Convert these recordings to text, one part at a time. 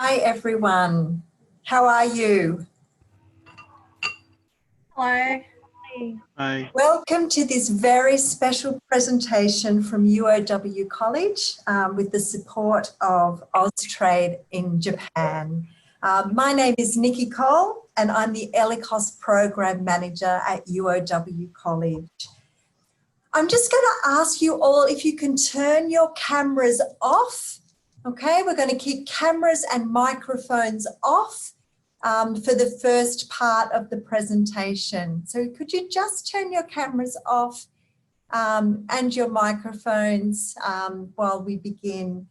Hi everyone, how are you? Hello. Hi. Welcome to this very special presentation from UOW College with the support of Austrade in Japan. My name is Nikki Cole and I'm the ELICOS Program Manager at UOW College. I'm just going to ask you all if you can turn your cameras off. Okay, we're going to keep cameras and microphones off for the first part of the presentation. So could you just turn your cameras off and your microphones while we begin?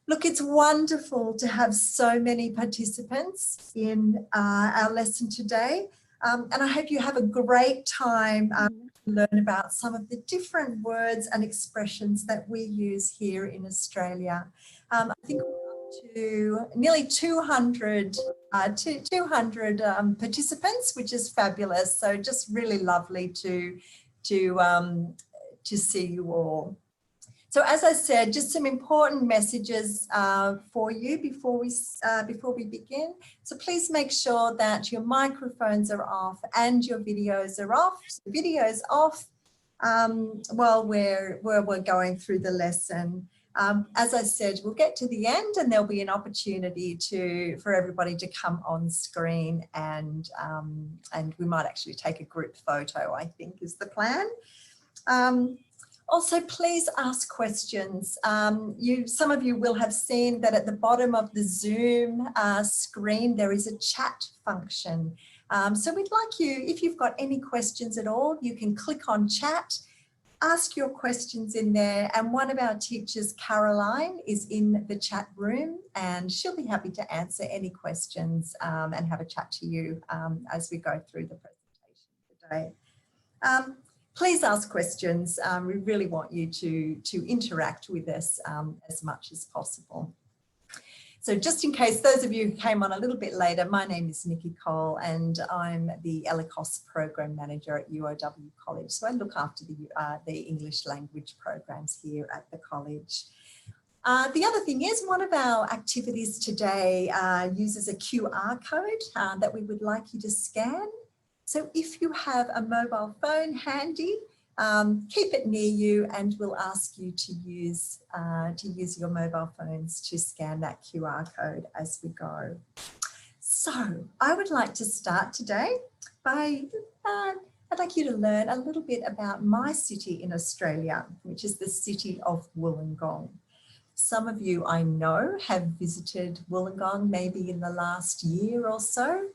Look, it's wonderful to have so many participants in our lesson today. And I hope you have a great time to learn about some of the different words and expressions that we use here in Australia. I think we're up to nearly 200 participants, which is fabulous. So just really lovely to see you all. So as I said, just some important messages for you before we begin. So please make sure that your microphones are off and your videos are off. So videos off while we're going through the lesson. As I said, we'll get to the end and there'll be an opportunity for everybody to come on screen and we might actually take a group photo, I think is the plan. Also, please ask questions. Some of you will have seen that at the bottom of the Zoom screen, there is a chat function. So we'd like you, if you've got any questions at all, you can click on chat, ask your questions in there, and one of our teachers, Caroline, is in the chat room and she'll be happy to answer any questions and have a chat to you as we go through the presentation today. Please ask questions. We really want you to interact with us as much as possible. So just in case those of you who came on a little bit later, my name is Nikki Cole and I'm the ELICOS Program Manager at UOW College. So I look after the English language programs here at the college. The other thing is one of our activities today uses a QR code that we would like you to scan. So if you have a mobile phone handy, keep it near you and we'll ask you to use your mobile phones to scan that QR code as we go. So I would like to start today by, I'd like you to learn a little bit about my city in Australia, which is the city of Wollongong. Some of you I know have visited Wollongong maybe in the last year or so.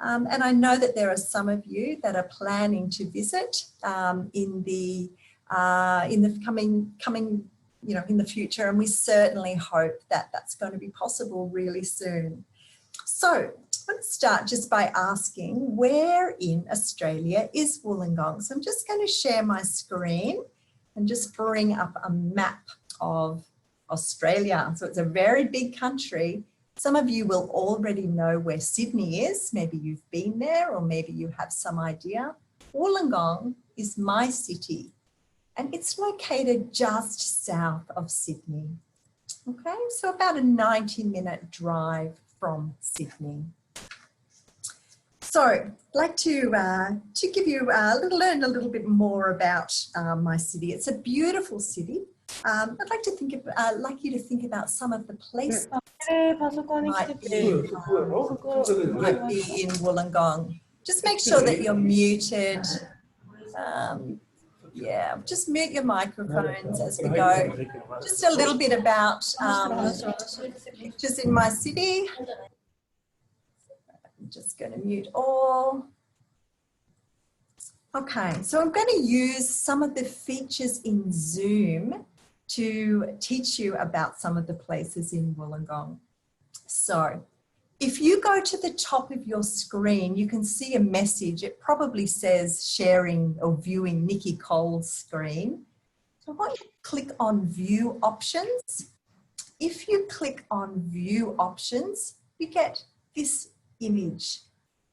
And I know that there are some of you that are planning to visit in the coming, in the future, and we certainly hope that that's going to be possible really soon. So let's start just by asking, where in Australia is Wollongong? So I'm just going to share my screen and just bring up a map of Australia. So it's a very big country. Some of you will already know where Sydney is. Maybe you've been there or maybe you have some idea. Wollongong is my city and it's located just south of Sydney. Okay, so about a 90-minute drive from Sydney. So I'd like to give you learn a little bit more about my city. It's a beautiful city. I'd like you to think about some of the places might be in Wollongong. Just make sure that you're muted Yeah, just mute your microphones as we go. Just a little bit about pictures in my city. I'm just going to mute all. Okay, so I'm going to use some of the features in Zoom to teach you about some of the places in Wollongong. So if you go to the top of your screen, you can see a message. It probably says sharing or viewing Nikki Cole's screen. So I want you to click on view options. If you click on view options, you get this image.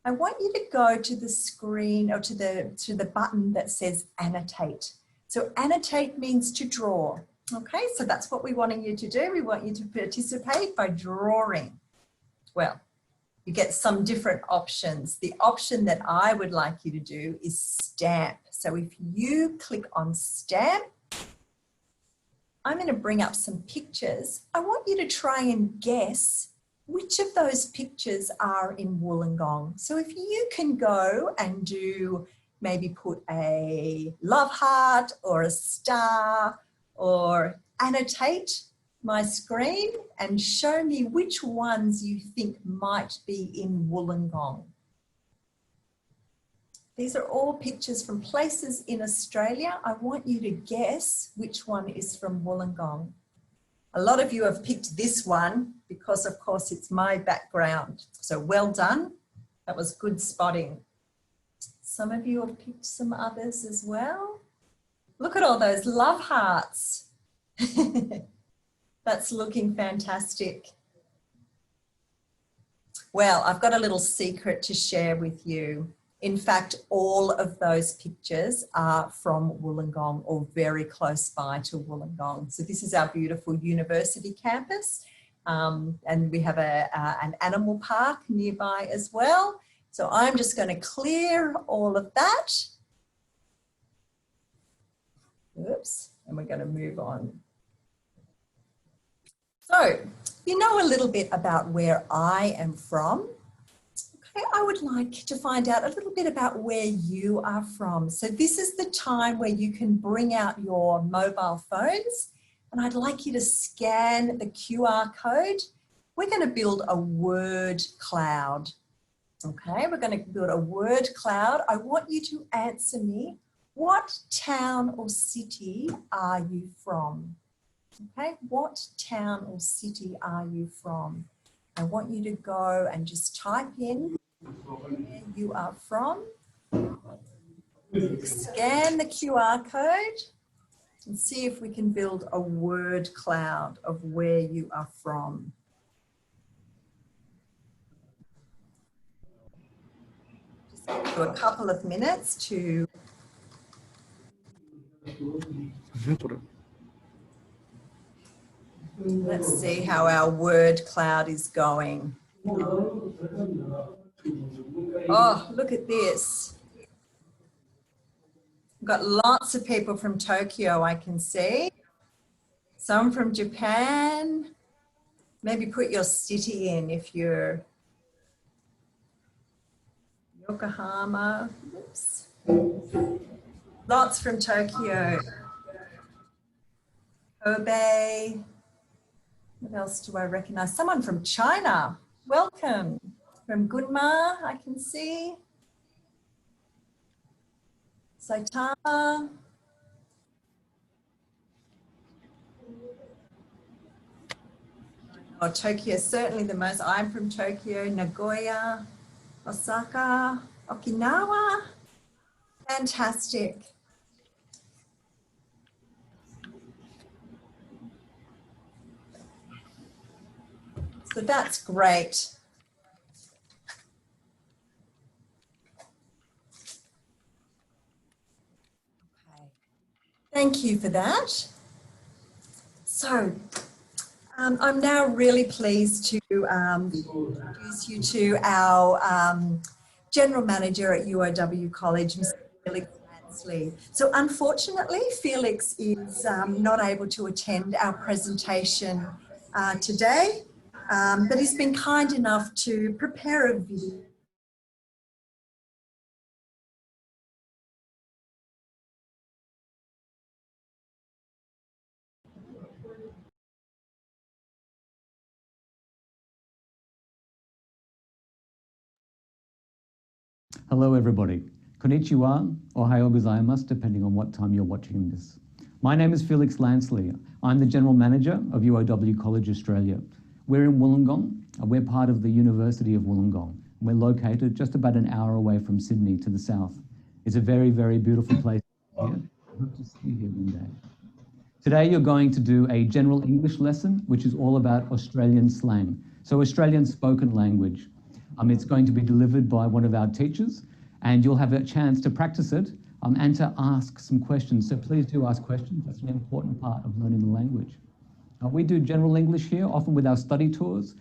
I want you to go to the screen or to the button that says annotate. So annotate means to draw. Okay, so that's what we're wanting you to do. We want you to participate by drawing. Well, you get some different options. The option that I would like you to do is stamp. So if you click on stamp, I'm going to bring up some pictures. I want you to try and guess which of those pictures are in Wollongong. So if you can go and do, maybe put a love heart or a star or annotate my screen and show me which ones you think might be in Wollongong. These are all pictures from places in Australia. I want you to guess which one is from Wollongong. A lot of you have picked this one because, of course, it's my background. So well done. That was good spotting. Some of you have picked some others as well. Look at all those love hearts. That's looking fantastic. Well, I've got a little secret to share with you. In fact, all of those pictures are from Wollongong or very close by to Wollongong. So this is our beautiful university campus, and we have an animal park nearby as well. So I'm just going to clear all of that. Oops, and we're going to move on. So you know a little bit about where I am from. Okay, I would like to find out a little bit about where you are from. So this is the time where you can bring out your mobile phones, and I'd like you to scan the QR code. We're going to build a word cloud. Okay, we're going to build a word cloud. I want you to answer me, what town or city are you from? Okay, what town or city are you from? I want you to go and just type in where you are from. Scan the QR code and see if we can build a word cloud of where you are from. Just give you a couple of minutes to... Let's see how our word cloud is going. Oh, look at this. We've got lots of people from Tokyo, I can see. Some from Japan. Maybe put your city in if you're Yokohama. Oops. Lots from Tokyo. Kobe. What else do I recognize? Someone from China. Welcome. From Gunma, I can see. Saitama. Oh, Tokyo, certainly the most. I'm from Tokyo, Nagoya, Osaka, Okinawa. Fantastic. So that's great. Okay. Thank you for that. So I'm now really pleased to introduce you to our General Manager at UOW College, Mr. Felix Mansley. So unfortunately, Felix is not able to attend our presentation today, but he's been kind enough to prepare a video Hello everybody. Konnichiwa, ohayo gozaimasu, depending on what time you're watching this. My name is Felix Lansley. I'm the General Manager of UOW College Australia. We're in Wollongong. We're part of the University of Wollongong. We're located just about an hour away from Sydney to the south. It's a very, very beautiful place here. I hope to see you here one day. Today you're going to do a general English lesson, which is all about Australian slang. So Australian spoken language. It's going to be delivered by one of our teachers, and you'll have a chance to practice it and to ask some questions. So please do ask questions. That's an important part of learning the language. We do general English here, often with our study tours.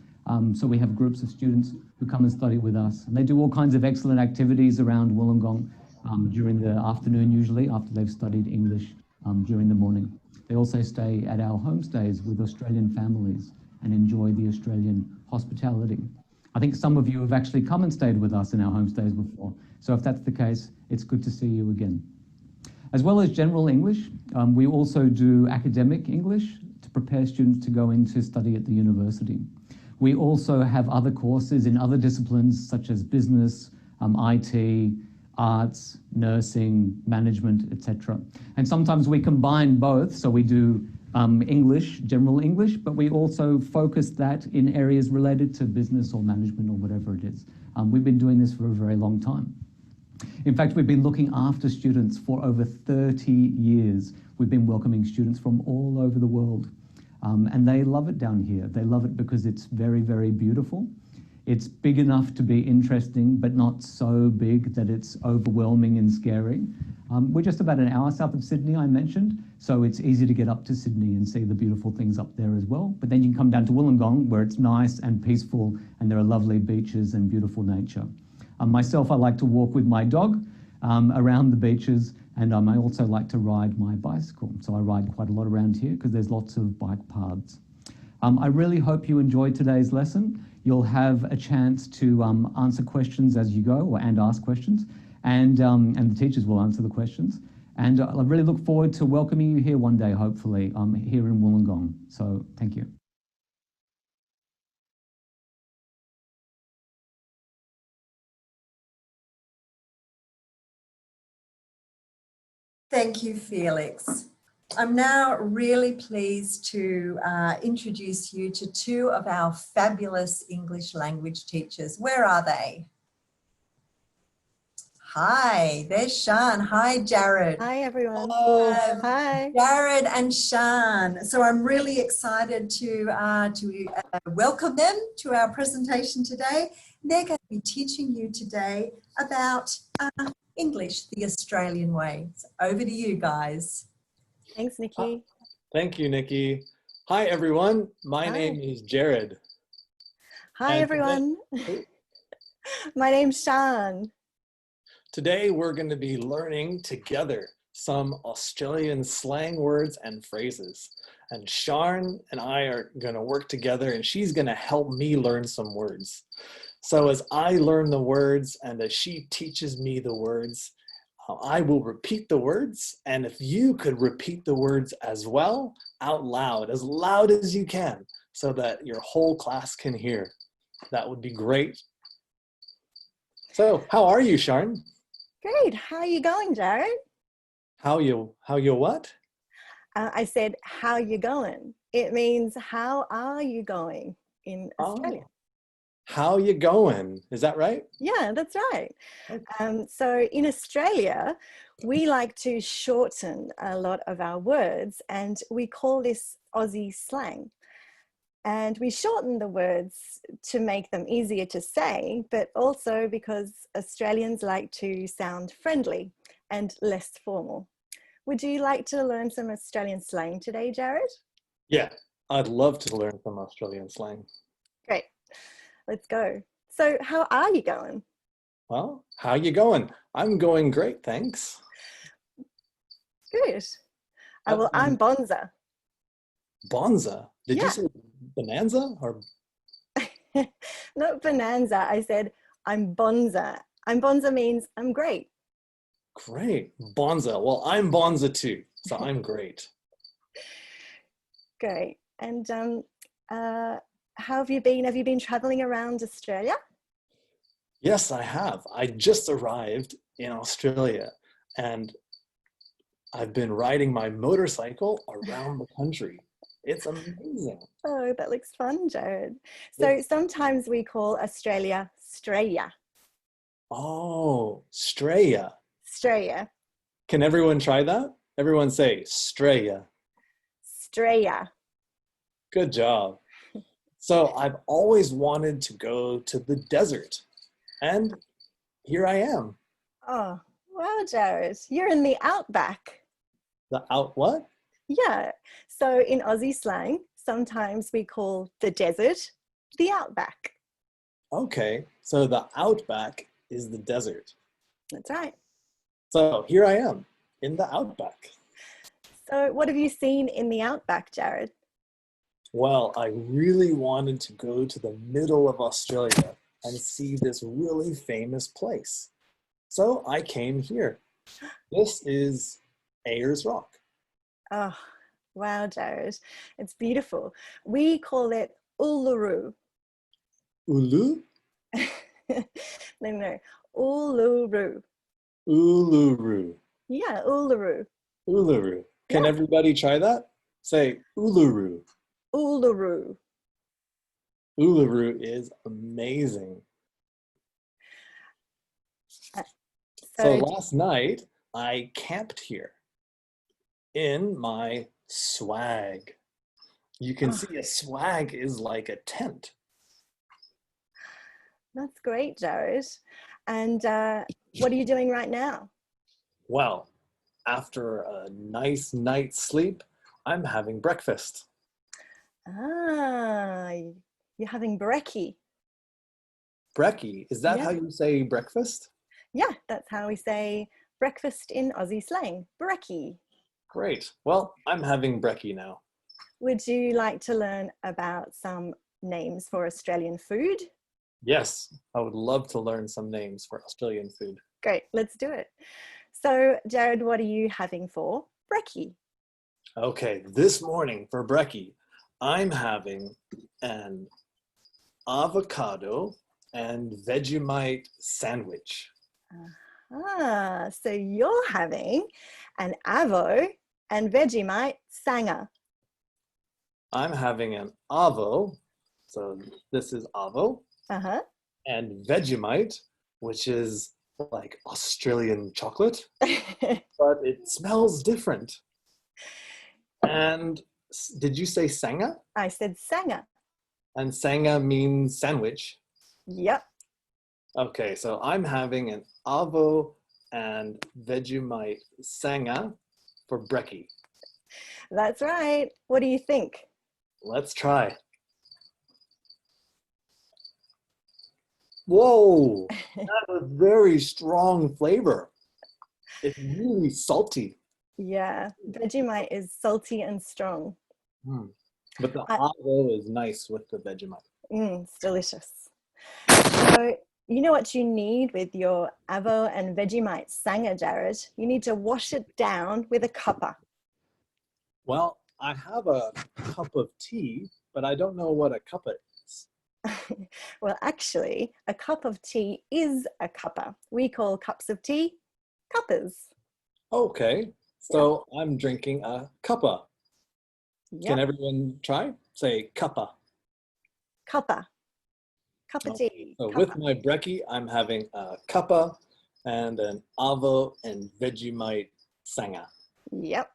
So we have groups of students who come and study with us. And they do all kinds of excellent activities around Wollongong during the afternoon, usually, after they've studied English during the morning. They also stay at our homestays with Australian families and enjoy the Australian hospitality. I think some of you have actually come and stayed with us in our homestays before. So if that's the case, it's good to see you again. As well as general English, we also do academic English to prepare students to go in to study at the university. We also have other courses in other disciplines such as business, IT, arts, nursing, management, etc. And sometimes we combine both, so we do English, general English, but we also focus that in areas related to business or management or whatever it is. We've been doing this for a very long time. In fact, we've been looking after students for over 30 years. We've been welcoming students from all over the world. And they love it down here. They love it because it's very, very beautiful. It's big enough to be interesting, but not so big that it's overwhelming and scary. We're just about an hour south of Sydney, I mentioned, so it's easy to get up to Sydney and see the beautiful things up there as well. But then you can come down to Wollongong, where it's nice and peaceful, and there are lovely beaches and beautiful nature. Myself, I like to walk with my dog around the beaches, and I also like to ride my bicycle. So I ride quite a lot around here because there's lots of bike paths. I really hope you enjoyed today's lesson. You'll have a chance to answer questions as you go, and ask questions, and the teachers will answer the questions. And I really look forward to welcoming you here one day, hopefully, here in Wollongong. So thank you. Thank you, Felix. I'm now really pleased to introduce you to two of our fabulous English language teachers. Where are they? Hi, there's Shan. Hi, Jared. Hi, everyone. Hi. Jared and Shan. So I'm really excited to welcome them to our presentation today. They're going to be teaching you today about English the Australian way. So over to you guys. Thanks, Nikki. Thank you, Nikki. Hi, everyone. My name is Jared. Hi, everyone. My name's Shan. Today, we're going to be learning together some Australian slang words and phrases. And Sharn and I are going to work together, and she's going to help me learn some words. So as I learn the words and as she teaches me the words, I will repeat the words, and if you could repeat the words as well, out loud as you can, so that your whole class can hear, that would be great. So, how are you, Sharn? Great. How are you going, Jared? How you what? I said, how you going? It means, how are you going in Australia? How you going? Is that right? Yeah, that's right. So in Australia, we like to shorten a lot of our words, and we call this Aussie slang. And we shorten the words to make them easier to say, but also because Australians like to sound friendly and less formal. Would you like to learn some Australian slang today, Jared? Yeah, I'd love to learn some Australian slang. Great. Let's go. So how are you going? Well, how you going? I'm going great, thanks. Good. Well, I'm Bonza. Bonza? Did you say bonanza or? Not bonanza. I said I'm Bonza. I'm Bonza means I'm great. Great. Bonza. Well, I'm Bonza too, so I'm great. Great. And how have you been? Have you been traveling around Australia? Yes, I have. I just arrived in Australia and I've been riding my motorcycle around the country. It's amazing. Oh, that looks fun, Jared. So It- sometimes we call Australia Straya. oh, Straya. Straya. Can everyone try that? Everyone say Straya. Straya. Good job. So I've always wanted to go to the desert, and here I am. Oh, wow, Jared. You're in the outback. The out what? Yeah. So in Aussie slang, sometimes we call the desert the outback. Okay, so the outback is the desert. That's right. So here I am in the outback. So what have you seen in the outback, Jared? Well, I really wanted to go to the middle of Australia and see this really famous place. So I came here. This is Ayers Rock. Oh, wow, Jared. It's beautiful. We call it Uluru. Ulu? No, Uluru. Uluru. Yeah, Uluru. Uluru. Can Yeah. everybody try that? Say Uluru. Uluru. Uluru is amazing. So So, last night I camped here in my swag. You can oh, see a swag is like a tent. that's great, Jared. And what are you doing right now? Well, after a nice night's sleep, I'm having breakfast. Ah, you're having brekkie. Brekkie, is that Yeah. how you say breakfast? Yeah, that's how we say breakfast in Aussie slang, brekkie. Great. Well, I'm having brekkie now. Would you like to learn about some names for Australian food? Yes, I would love to learn some names for Australian food. Great, let's do it. So, Jared, what are you having for brekkie? Okay, this morning for brekkie, I'm having an avocado and Vegemite sandwich. Ah, so you're having an avo and Vegemite sanger. I'm having an avo, so this is avo, Uh-huh. and Vegemite, which is like Australian chocolate, but it smells different. And did you say sanga? I said sanger. And sanga means sandwich. Yep. Okay, so I'm having an avo and Vegemite sanga for brekkie. That's right. What do you think? Let's try. Whoa, that's a very strong flavor. It's really salty. Yeah, Vegemite is salty and strong. Mm. But the I- avo is nice with the Vegemite. It's delicious. So, you know what you need with your avo and Vegemite sanger, Jared? You need to wash it down with a cuppa. Well, I have a cup of tea, but I don't know what a cuppa is. Well, actually, a cup of tea is a cuppa. We call cups of tea cuppas. Okay, so I'm drinking a cuppa. Can Yep, everyone try? Say cuppa. cuppa. Cup of Okay, tea. so Cuppa. with my brekkie, I'm having a cuppa and an avo and Vegemite sanga. Yep.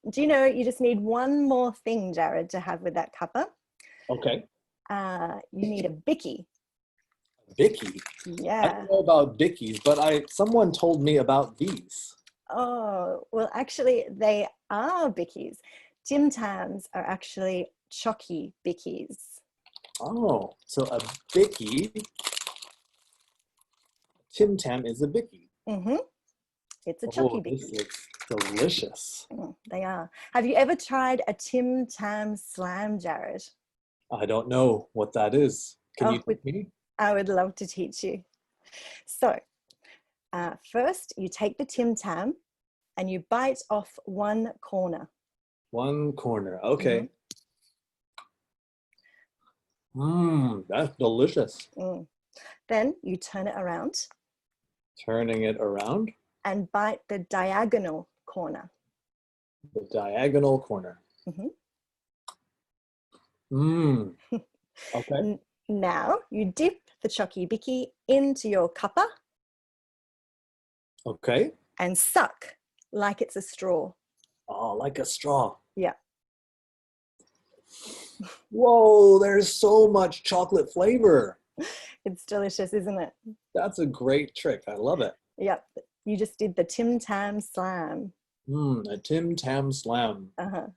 Do you know you just need one more thing, Jared, to have with that cuppa? Okay, You need a bicky. Bicky. I Yeah. don't know about bickies, but someone told me about these. Oh, well, actually, they are bickies. Tim Tams are actually chalky bickies. Oh, so a bicky. Tim Tam is a bicky. Mm-hmm. It's a Oh, chalky this bicky. looks delicious. They are. Have you ever tried a Tim Tam Slam, Jared? I don't know what that is. Can you teach me? I would love to teach you. So, first you take the Tim Tam and you bite off one corner. One corner. Okay. Mmm, that's delicious. Then you turn it around Turning it around, and bite the diagonal corner. the diagonal corner. Mhm. Mmm. Okay. Now you dip the chocky bicky into your cuppa Okay. and suck like it's a straw. Oh, like a straw. Yeah. Whoa, there's so much chocolate flavor. It's delicious, isn't it? That's a great trick. I love it. Yep. You just did the Tam Slam. A Tim Tam Slam. Uh-huh.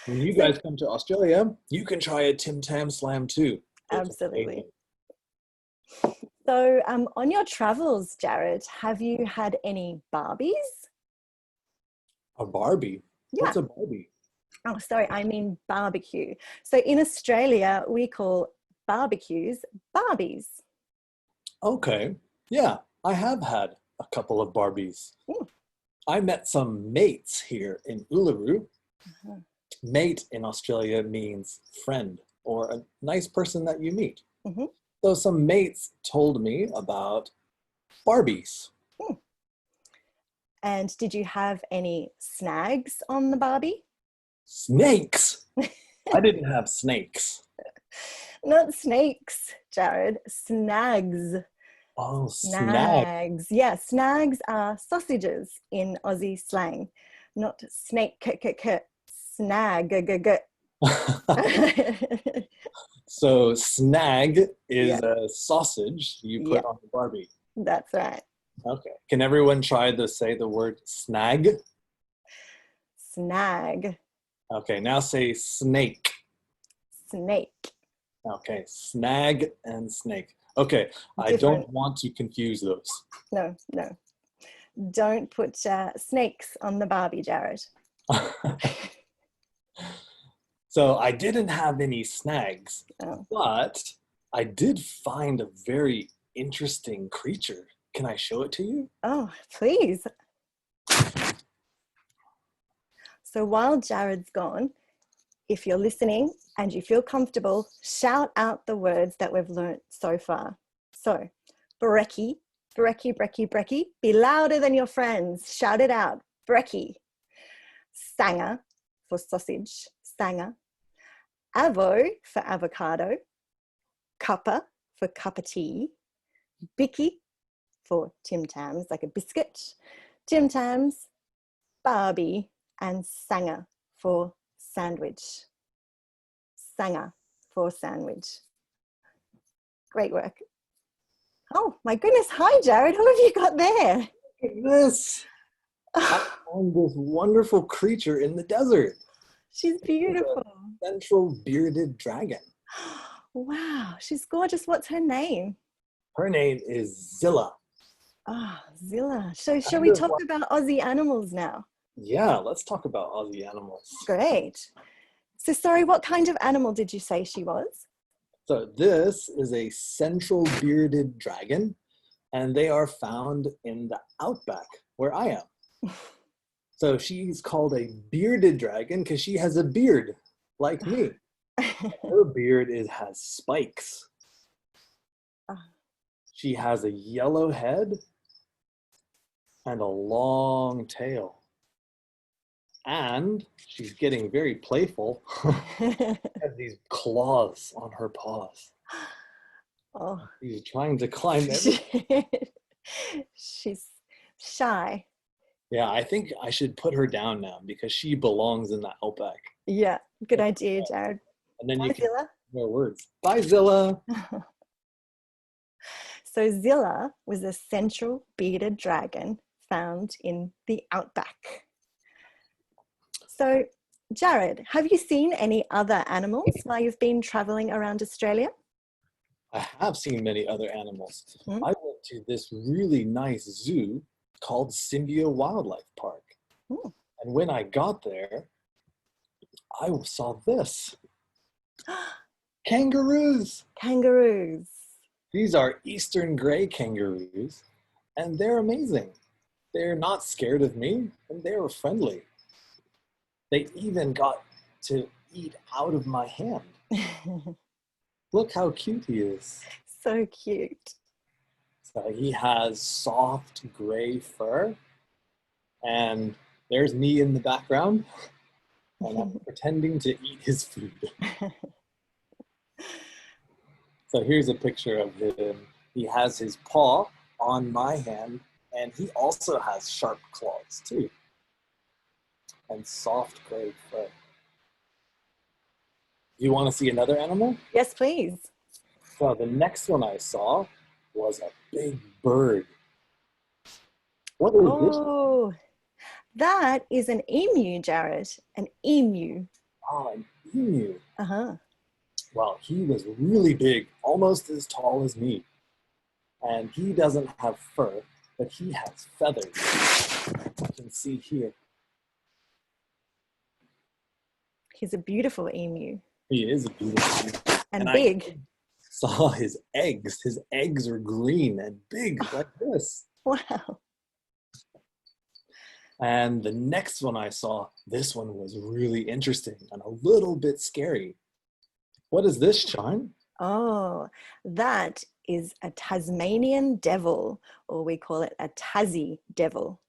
When you So- guys come to Australia, you can try a Tim Tam Slam too. It's Absolutely. amazing. So on your travels, Jared, have you had any Barbies? A Barbie? Yeah. What's a Barbie? Oh, sorry, I mean barbecue. So in Australia, we call barbecues Barbies. Okay. Yeah, I have had a couple of Barbies. Ooh. I met some mates here in Uluru. Uh-huh. Mate in Australia means friend or a nice person that you meet. Mhm. So some mates told me about Barbies. And did you have any snags on the Barbie? Snakes? I didn't have snakes. Not snakes, Jared. Snags. Oh, snag. Snags. Yeah, snags are sausages in Aussie slang, not snake. Snag. So snag is Yeah. a sausage you put Yeah. on the Barbie. That's right. Okay. Can everyone try to say the word snag? Snag. Okay, now say snake. Snake. Okay, snag and snake. Okay, I Different. don't want to confuse those. No. Don't put snakes on the Barbie, Jared. So I didn't have any snags, Oh. but I did find a very interesting creature. Can I show it to you? Oh, please. So while Jared's gone, if you're listening and you feel comfortable, shout out the words that we've learnt so far. So, brekkie, brekkie, brekkie, brekkie. Be louder than your friends. Shout it out. Brekkie. Sanger for sausage. Sanger. Avo for avocado. Cuppa for cup of tea. Bicky for Tim Tams, like a biscuit. Tim Tams, Barbie, and Sanger for sandwich. Sanger for sandwich. Great work. Oh my goodness. Hi, Jared. Who have you got there? Look at this. I found this wonderful creature in the desert. She's beautiful. Central bearded dragon. Wow, she's gorgeous. What's her name? Her name is Zilla. Ah, Zilla. So shall Kind we of talk like- about Aussie animals now? Yeah, let's talk about Aussie animals. Great. So sorry, what kind of animal did you say she was? So this is a central bearded dragon, and they are found in the outback where I am. So she's called a bearded dragon because she has a beard like me. Her beard has spikes. She has a yellow head and a long tail. And she's getting very playful. Has these claws on her paws. Oh, She's trying to climb everything. she's shy. Yeah, I think I should put her down now because she belongs in the outback. Yeah, good idea, Jared. And then Bye, you can Zilla. more words. Bye, Zilla. So Zilla was a central bearded dragon found in the outback. So Jared, have you seen any other animals while you've been traveling around Australia? I have seen many other animals. Hmm? I went to this really nice zoo called Symbio Wildlife Park. Hmm. And when I got there, I saw this. Kangaroos. Kangaroos. These are eastern gray kangaroos, and they're amazing. They're not scared of me, and they were friendly. They even got to eat out of my hand. Look how cute he is. So cute. He has soft gray fur, and there's me in the background, and I'm pretending to eat his food. So here's a picture of him. He has his paw on my hand, and he also has sharp claws too, and soft gray fur. You want to see another animal? Yes, please. So the next one I saw was a big bird. What is this? Oh, that is an emu, Jared. An emu. Oh, an emu. Uh-huh. Well, he was really big, almost as tall as me. And he doesn't have fur, but he has feathers. You can see here. He's a beautiful emu. He is a beautiful emu. And big. I saw his eggs. His eggs are green and big like this. Wow. And the next one I saw, this one was really interesting and a little bit scary. What is this, Sean? Oh, that is a Tasmanian devil, or we call it a Tassie devil.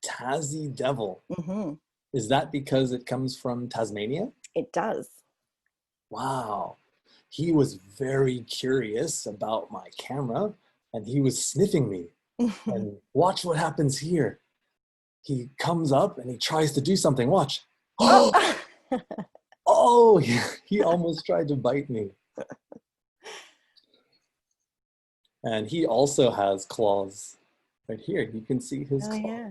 Tassie devil. Mm-hmm. Is that because it comes from Tasmania? It does. Wow. He was very curious about my camera, and he was sniffing me. And watch what happens here. He comes up and he tries to do something. Watch. Oh, Oh, he almost tried to bite me. And he also has claws. Right here, you can see his claws. yeah.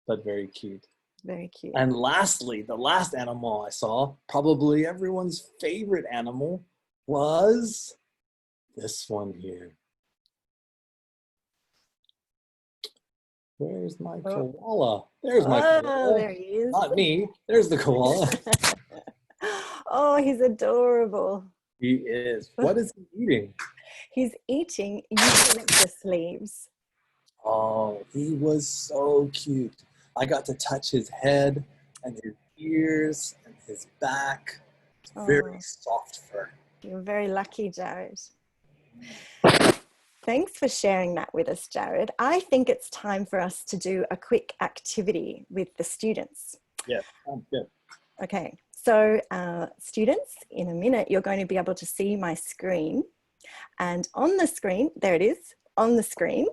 But very cute. Very cute. And lastly, the last animal I saw, probably everyone's favorite animal, was this one here. Where's my koala? There's my koala. There he is. Not me. There's the koala. Oh, he's adorable. He is. What is he eating? He's eating eucalyptus leaves. Oh, he was so cute. I got to touch his head and his ears and his back. Very soft fur. You're very lucky, Jared. Thanks for sharing that with us, Jared. I think it's time for us to do a quick activity with the students. Yeah, sounds good. Okay, so students, in a minute, you're going to be able to see my screen. And on the screen, there it is, on the screen,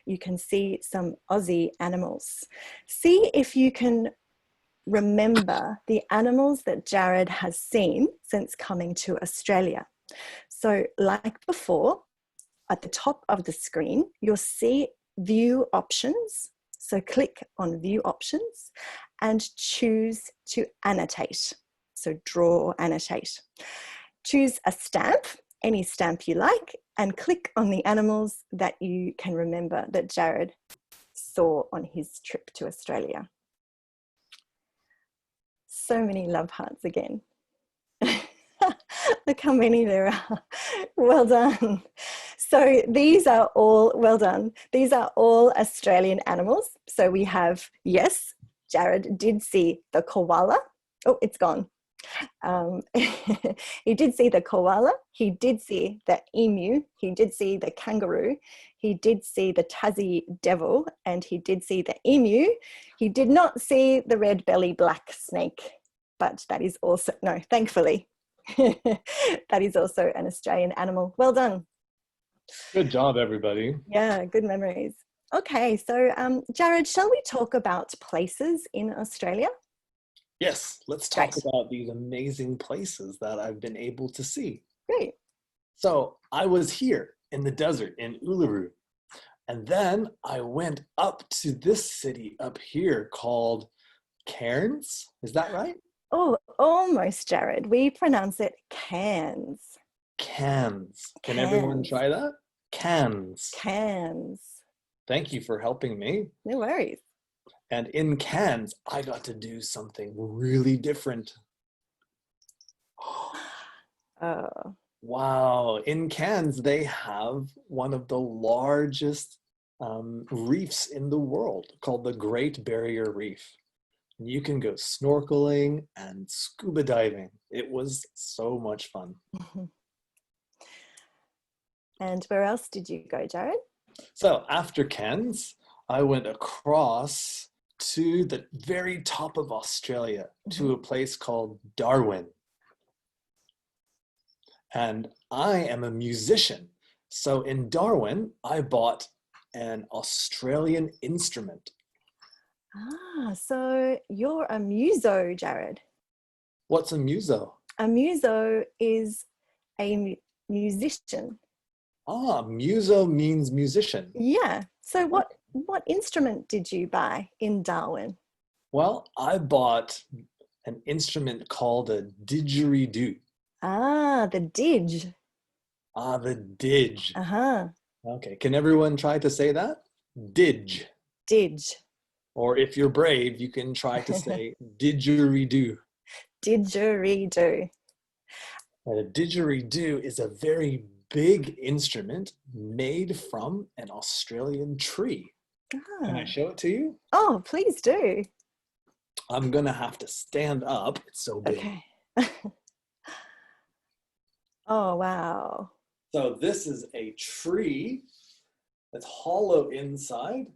you can see some Aussie animals. See if you can remember the animals that Jared has seen since coming to Australia. So like before, at the top of the screen, you'll see view options. So click on view options and choose to annotate. So draw or annotate. Choose a stamp, any stamp you like, and click on the animals that you can remember that Jared saw on his trip to Australia. So many love hearts again. Look how many there are. Well done. So these are all, well done. These are all Australian animals. So we have, yes, Jared did see the koala. Oh, it's gone. He did see the koala, he did see the emu, he did see the kangaroo, he did see the Tassie devil, and he did see the emu. He did not see the red belly black snake, but that is also, no, thankfully, that is also an Australian animal. Well done. Good job, everybody. Yeah, good memories. Okay, so Jared, shall we talk about places in Australia? Yes, let's talk about these amazing places that I've been able to see. Great. So I was here in the desert in Uluru, and then I went up to this city up here called Cairns. Is that right? Oh, almost, Jared. We pronounce it Cairns. Cairns. Can everyone try that? Cairns. Cairns. Thank you for helping me. No worries. And in Cairns, I got to do something really different. Oh. Wow. In Cairns, they have one of the largest reefs in the world called the Great Barrier Reef. You can go snorkeling and scuba diving. It was so much fun. And where else did you go, Jared? So after Cairns, I went across to the very top of Australia to a place called Darwin. And I am a musician. So in Darwin, I bought an Australian instrument. Ah, so you're a muso, Jared. What's a muso? A muso is a musician. Ah, muso means musician. Yeah. So what instrument did you buy in Darwin? Well, I bought an instrument called a didgeridoo. Ah, the didge. Ah, the didge. Uh-huh. Okay, can everyone try to say that? Didge. Didge. Or if you're brave, you can try to say didgeridoo. Didgeridoo. And a didgeridoo is a very big instrument made from an Australian tree. Can I Ah. show it to you? Oh, please do. I'm gonna have to stand up. It's so big. Okay. Oh, wow. So this is a tree that's hollow inside,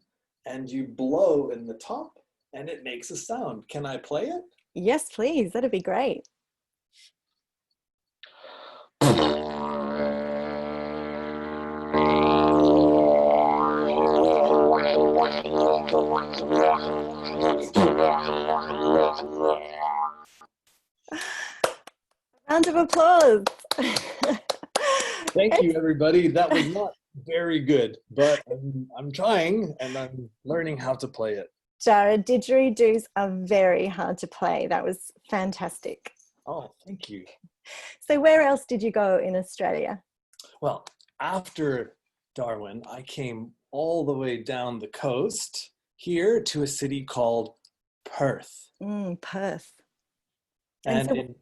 and you blow in the top and it makes a sound. Can I play it? Yes, please. That'd be great. Round of applause. Thank you, everybody. That was not very good, but I'm trying and I'm learning how to play it. Jared, didgeridoos are very hard to play. That was fantastic. Oh, thank you. So where else did you go in Australia? Well, after Darwin, I came all the way down the coast here to a city called Perth. Perth. And so- in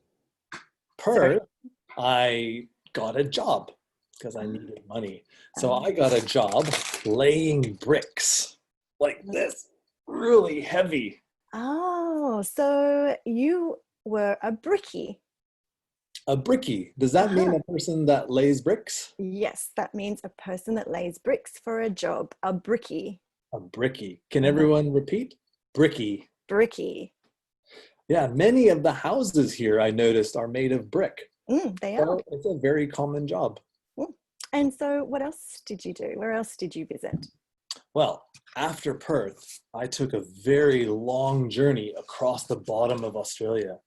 Perth, I got a job because I needed money. So I got a job laying bricks like this, really heavy. Oh, so you were a brickie. A brickie, does that mean a person that lays bricks? Yes, that means a person that lays bricks for a job, a brickie. A brickie. Can everyone repeat? Brickie. Brickie. Yeah, many of the houses here I noticed are made of brick. They So are. it's a very common job. And so what else did you do? Where else did you visit? Well, after Perth, I took a very long journey across the bottom of Australia,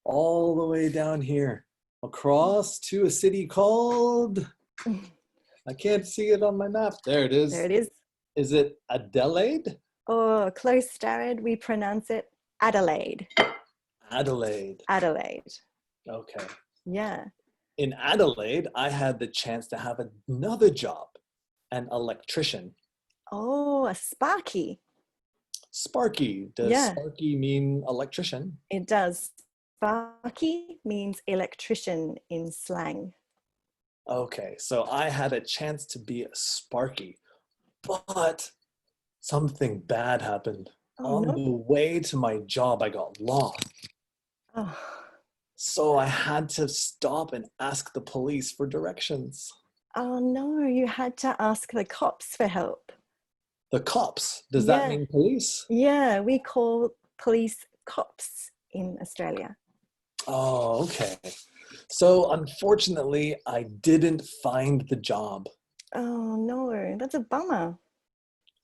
all the way down here, across to a city called, I can't see it on my map. There it is. There it is. Is it Adelaide? Oh, close, Jared. We pronounce it Adelaide. Adelaide. Adelaide. Okay. Yeah. In Adelaide, I had the chance to have another job, an electrician. Oh, a sparky. Sparky. Does Yeah. Sparky mean electrician? It does. Sparky means electrician in slang. Okay, so I had a chance to be a Sparky, but something bad happened. Oh, On no. the way to my job, I got lost. Oh, So I had to stop and ask the police for directions. oh no, you had to ask the cops for help. The cops, does that Yeah. mean police? Yeah, we call police cops in Australia. Oh, okay. So unfortunately, I didn't find the job. Oh no, that's a bummer.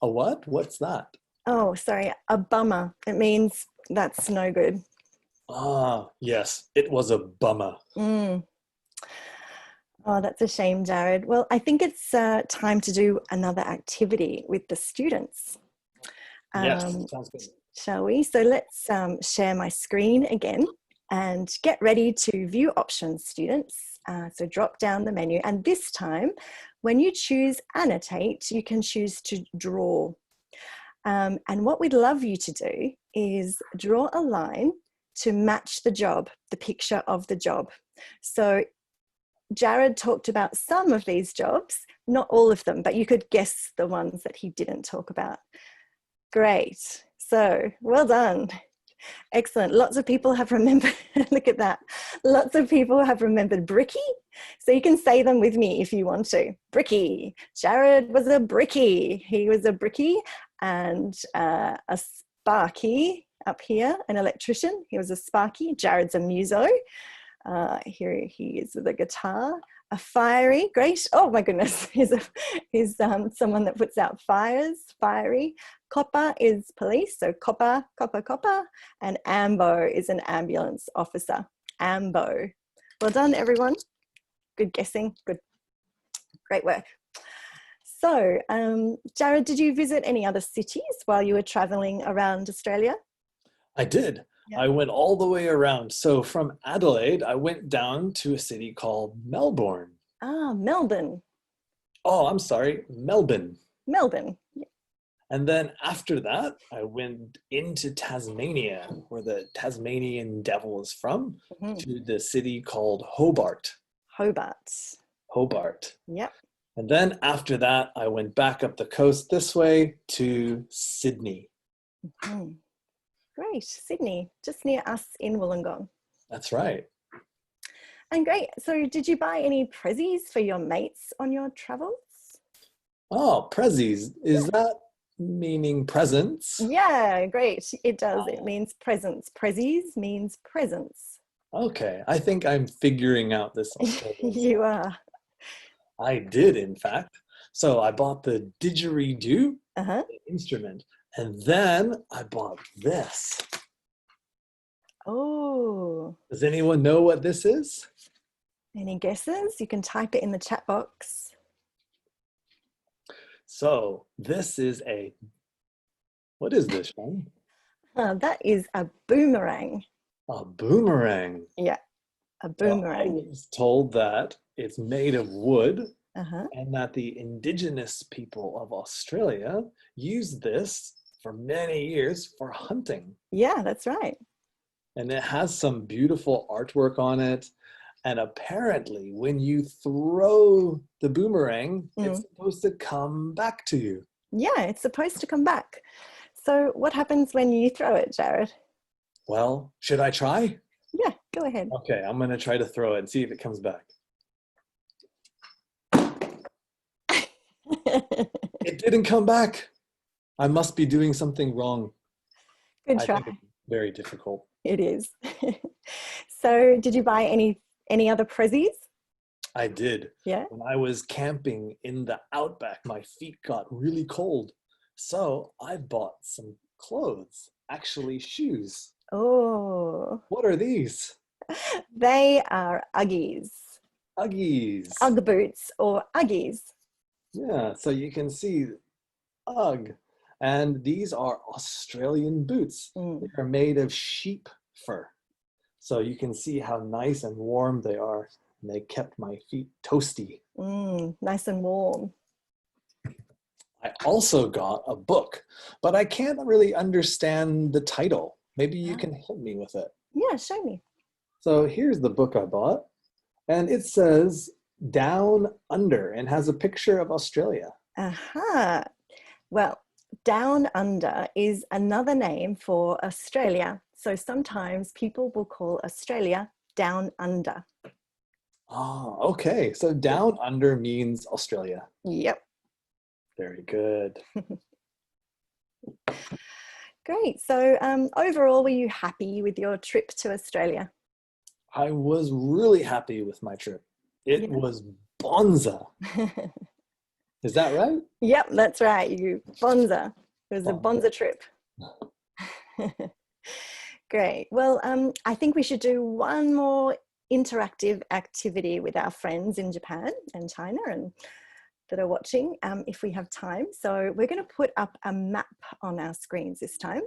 A what? What's that? Oh, sorry, a bummer. It means that's no good. Ah, yes, it was a bummer. Oh, that's a shame, Jared. Well, I think it's time to do another activity with the students. Yes, sounds good. Shall we? So let's share my screen again and get ready to view options, students. So drop down the menu, and this time when you choose annotate, you can choose to draw. And what we'd love you to do is draw a line to match the job, the picture of the job. So Jared talked about some of these jobs, not all of them, but you could guess the ones that he didn't talk about. Great. So well done. Excellent. Lots of people have remembered, look at that. Lots of people have remembered Bricky. So you can say them with me if you want to. Bricky. Jared was a Bricky. He was a Bricky, and a Sparky up here, an electrician. He was a Sparky. Jared's a muso. Here he is with a guitar. A fiery, great. Oh my goodness, he's someone that puts out fires, fiery. Copper is police, so copper, copper, copper. And ambo is an ambulance officer. Ambo. Well done, everyone. Good guessing, good, great work. So, Jared, did you visit any other cities while you were traveling around Australia? I did. Yeah. I went all the way around. So from Adelaide, I went down to a city called Melbourne. Ah, Melbourne. Oh, I'm sorry, Melbourne. Melbourne. Yeah. And then after that, I went into Tasmania, where the Tasmanian Devil is from, to the city called Hobart. Hobart. Hobart. Yep. And then after that, I went back up the coast this way to Sydney. Great, Sydney, just near us in Wollongong. That's right. And great, so did you buy any prezzies for your mates on your travels? Oh, prezzies. Is that meaning presents? Yeah, great, it does. It means presents. Prezzies means presents. Okay, I think I'm figuring out this. You are. I did, in fact. So I bought the didgeridoo instrument. And then I bought this. Oh. Does anyone know what this is? Any guesses? You can type it in the chat box. So this is what is this, Sean? That is a boomerang. A boomerang. Yeah, a boomerang. Well, I was told that it's made of wood and that the indigenous people of Australia use this for many years for hunting. Yeah, that's right. And it has some beautiful artwork on it. And apparently when you throw the boomerang, it's supposed to come back to you. Yeah, it's supposed to come back. So what happens when you throw it, Jared? Well, should I try? Yeah, go ahead. Okay, I'm going to try to throw it and see if it comes back. It didn't come back. I must be doing something wrong. Good try. I think it's very difficult. It is. So did you buy any other prezzies? I did. Yeah. When I was camping in the outback, my feet got really cold. So I bought some clothes, actually shoes. Oh. What are these? They are Uggies. Uggies. Ugg boots or Uggies. Yeah, so you can see Ugg. And these are Australian boots. They are made of sheep fur. So you can see how nice and warm they are. And they kept my feet toasty. Nice and warm. I also got a book, but I can't really understand the title. Maybe you can help me with it. Yeah, show me. So here's the book I bought. And it says Down Under and has a picture of Australia. Well, Down Under is another name for Australia. So sometimes people will call Australia Down Under. Oh, okay. So Down Under means Australia. Yep. Very good. Great. So overall, were you happy with your trip to Australia? I was really happy with my trip. It was bonza. Is that right? Yep, that's right. Bonza. It was a bonza trip. Great. Well, I think we should do one more interactive activity with our friends in Japan and China and that are watching if we have time. So we're going to put up a map on our screens this time.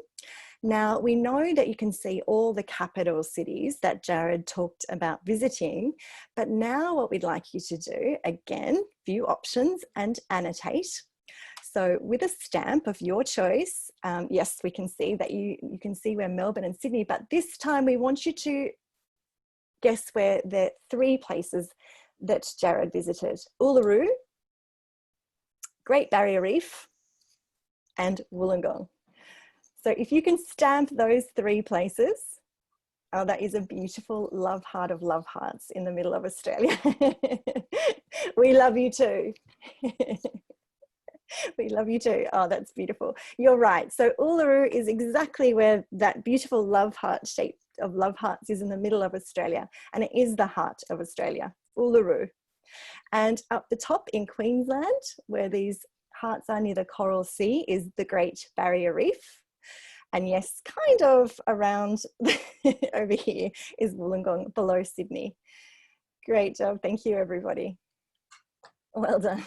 Now, we know that you can see all the capital cities that Jared talked about visiting, but now what we'd like you to do, again, view options and annotate. So with a stamp of your choice, yes, we can see that you can see where Melbourne and Sydney, but this time we want you to guess where the 3 places that Jared visited: Uluru, Great Barrier Reef, and Wollongong. So if you can stamp those 3 places, oh, that is a beautiful love heart of love hearts in the middle of Australia. We love you too. We love you too. Oh, that's beautiful. You're right. So Uluru is exactly where that beautiful love heart shape of love hearts is, in the middle of Australia. And it is the heart of Australia, Uluru. And up the top in Queensland, where these hearts are near the Coral Sea, is the Great Barrier Reef. And yes, kind of around over here is Wollongong, below Sydney. Great job. Thank you, everybody. Well done.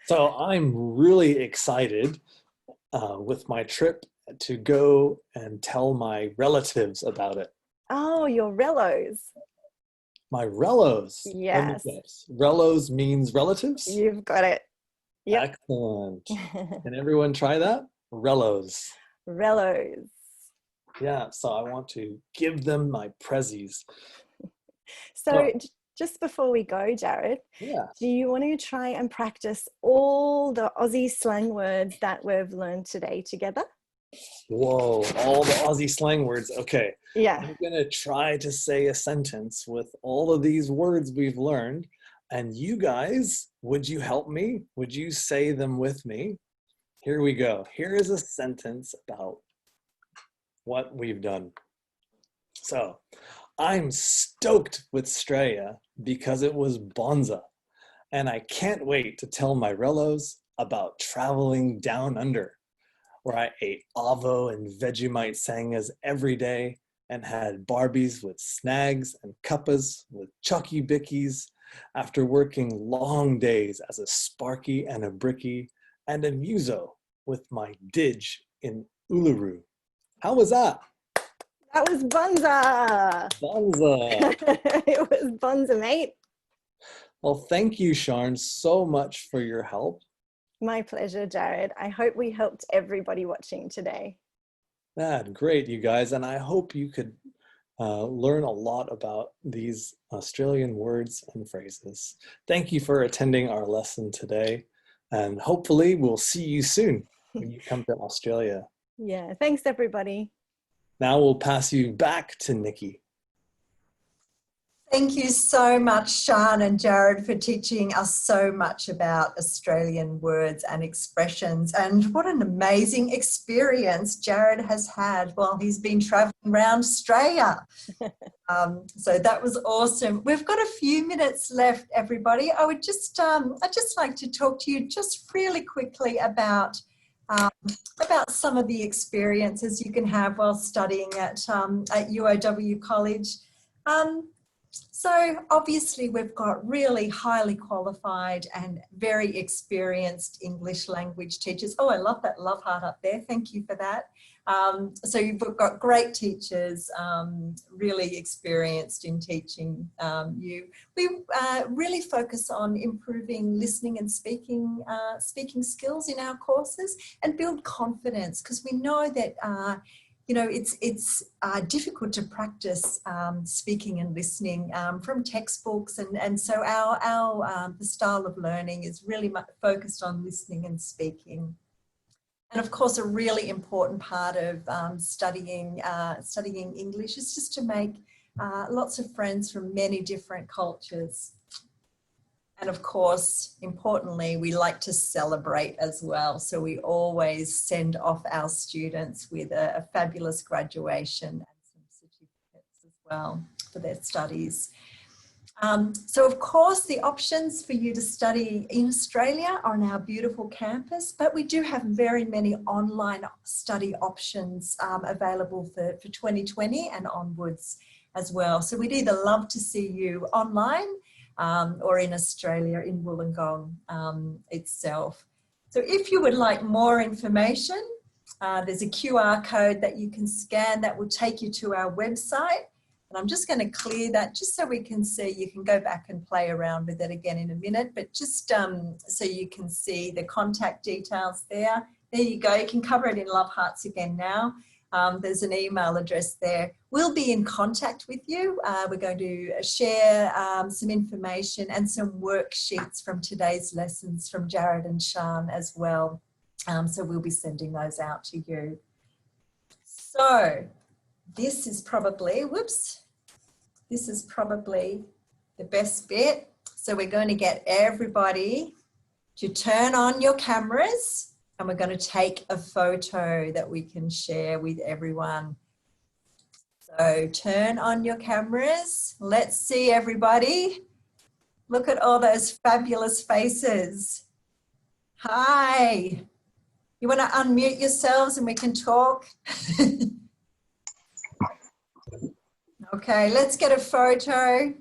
So I'm really excited with my trip to go and tell my relatives about it. Oh, your relos. My relos. Let me Yes. guess. Relos means relatives? You've got it. Yep. Excellent. Can everyone try that? Relos. Relos. Yeah, so I want to give them my prezzies. So just before we go, Jared, Yeah. do you want to try and practice all the Aussie slang words that we've learned today together? Whoa, all the Aussie slang words. Okay. Yeah. I'm going to try to say a sentence with all of these words we've learned. And you guys, would you help me? Would you say them with me? Here we go. Here is a sentence about what we've done. So, I'm stoked with Straya because it was Bonza. And I can't wait to tell my relos about traveling down under, where I ate avo and Vegemite sangas every day and had Barbies with snags and cuppas with chucky bickies after working long days as a Sparky and a Bricky and a Muso with my Didge in Uluru. How was that? That was Bonza. Bonza. It was Bonza, mate. Well, thank you, Sharn, so much for your help. My pleasure, Jared. I hope we helped everybody watching today. Great, you guys. And I hope you could learn a lot about these Australian words and phrases. Thank you for attending our lesson today. And hopefully we'll see you soon when you come to Australia. Yeah, thanks, everybody. Now we'll pass you back to Nikki. Thank you so much, Sharn and Jared, for teaching us so much about Australian words and expressions. And what an amazing experience Jared has had while he's been traveling around Australia. So that was awesome. We've got a few minutes left, everybody. I'd just like to talk to you just really quickly about some of the experiences you can have while studying at UOW College. So obviously we've got really highly qualified and very experienced English language teachers. Oh, I love that love heart up there. Thank you for that. So you've got great teachers, really experienced in teaching you. We really focus on improving listening and speaking skills in our courses and build confidence, because we know that you know, it's difficult to practice speaking and listening from textbooks, and so our the style of learning is really much focused on listening and speaking. And of course, a really important part of studying English is just to make lots of friends from many different cultures. And of course, importantly, we like to celebrate as well. So we always send off our students with a fabulous graduation and some certificates as well for their studies. So of course, the options for you to study in Australia are on our beautiful campus, but we do have very many online study options available for 2020 and onwards as well. So we'd either love to see you online or in Australia, in Wollongong itself. So if you would like more information, there's a QR code that you can scan that will take you to our website. And I'm just going to clear that just so we can see. You can go back and play around with it again in a minute, but just so you can see the contact details there. There you go. You can cover it in love hearts again now. There's an email address there. We'll be in contact with you. We're going to share some information and some worksheets from today's lessons from Jared and Sharn as well. So we'll be sending those out to you. So this is probably, this is probably the best bit. So we're going to get everybody to turn on your cameras and we're going to take a photo that we can share with everyone. So turn on your cameras. Let's see everybody. Look at all those fabulous faces. Hi. You want to unmute yourselves and we can talk? Okay, let's get a photo.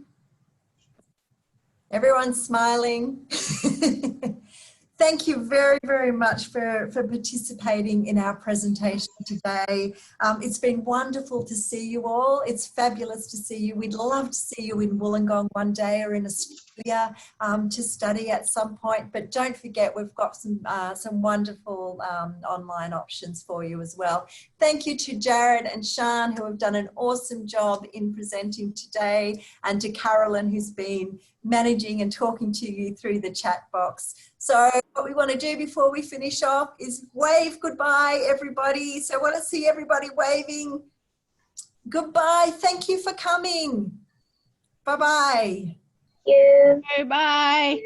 Everyone's smiling. Thank you very, very much for participating in our presentation today. It's been wonderful to see you all. It's fabulous to see you. We'd love to see you in Wollongong one day or in Australia to study at some point. But don't forget, we've got some wonderful online options for you as well. Thank you to Jared and Sian, who have done an awesome job in presenting today, and to Carolyn, who's been managing and talking to you through the chat box. So what we want to do before we finish off is wave goodbye, everybody. So I want to see everybody waving. Goodbye. Thank you for coming. Bye-bye. Thank you. Bye.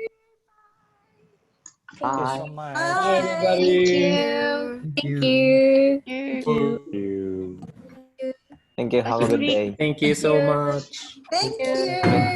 Thank you so much. Bye. Everybody. Thank you. Thank you. Thank you. Have a good day. Thank you so much. Thank you.